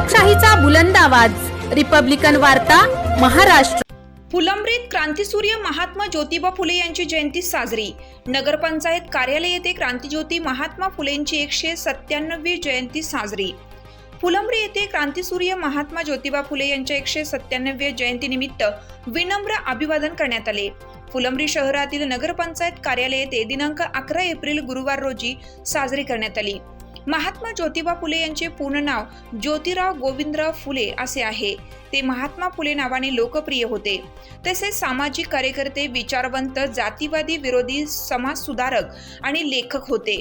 लोकशाहीचा बुलंद आवाज, रिपब्लिकन वार्ता, महाराष्ट्र। फुलंब्रीत क्रांतीसूर्य महात्मा ज्योतिबा फुले यांची जयंती साजरी। नगरपंचायत कार्यालय येथे क्रांतीज्योती महात्मा फुलेंची 197वी जयंती साजरी। फुलंब्री येथे क्रांतीसूर्य महात्मा ज्योतिबा फुले यांच्या 197व्या जयंतीनिमित्त विनम्र अभिवादन करण्यात आले। फुलंब्री शहरातील नगरपंचायत कार्यालय येथे दिनांक 11 एप्रिल गुरुवार रोजी साजरी करण्यात आली। महात्मा ज्योतिबा फुले यांचे पूर्ण नाव ज्योतिराव गोविंदराव फुले असे आहे। ते महात्मा फुले नावाने लोकप्रिय होते। तसेच सामाजिक कार्यकर्ते, विचारवंत, जातीवादी विरोधी समाजसुधारक आणि लेखक होते।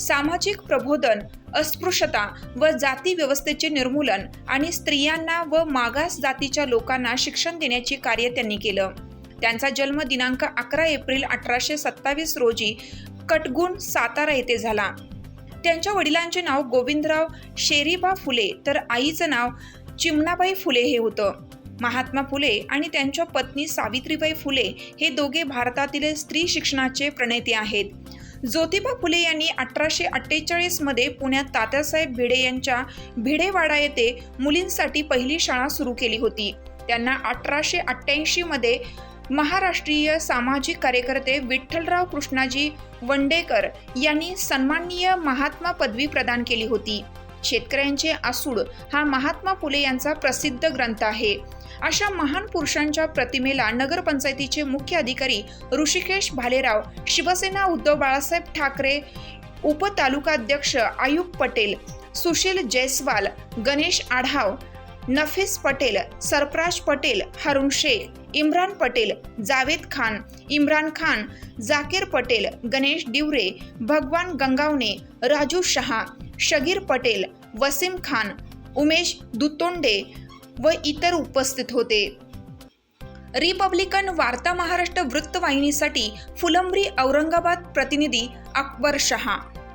सामाजिक प्रबोधन, अस्पृश्यता व जाती व्यवस्थेचे निर्मूलन आणि स्त्रियांना व मागास जातीच्या लोकांना शिक्षण देण्याचे कार्य त्यांनी केलं। त्यांचा जन्म दिनांक 11 एप्रिल 1827 रोजी कटगुण, सातारा येथे झाला। त्यांच्या वडिलांचे नाव गोविंदराव शेरीबा फुले तर आईचं नाव चिमणाबाई फुले हे होतं। महात्मा फुले आणि त्यांच्या पत्नी सावित्रीबाई फुले हे दोघे भारतातील स्त्री शिक्षणाचे प्रणेते आहेत। ज्योतिबा फुले यांनी 1848 मध्ये पुण्यात तात्यासाहेब भिडे यांच्या भिडेवाडा येथे मुलींसाठी पहिली शाळा सुरू केली होती। त्यांना 1888 मध्ये महाराष्ट्रीय सामाजिक कार्यकर्ते विठ्ठलराव कृष्णाजी वंडेकर यांनी सन्माननीय महात्मा पदवी प्रदान केली होती। शेतकऱ्यांचे आसूड हा महात्मा फुले यांचा प्रसिद्ध ग्रंथ आहे। अशा महान पुरुषांच्या प्रतिमेला नगरपंचायतीचे मुख्य अधिकारी ऋषिकेश भालेराव, शिवसेना उद्धव बाळासाहेब ठाकरे उपतालुकाध्यक्ष आयुब पटेल, सुशील जयस्वाल, गणेश आढाव, नफीस पटेल, सरफराज पटेल, हारून शेख, इम्रान पटेल, जावेद खान, इम्रान खान, जाकीर पटेल, गणेश डिवरे, भगवान गंगावणे, राजू शहा, शगीर पटेल, वसीम खान, उमेश दुतोंडे व इतर उपस्थित होते। रिपब्लिकन वार्ता महाराष्ट्र वृत्तवाहिनीसाठी फुलंब्री औरंगाबाद प्रतिनिधी अकबर शहा।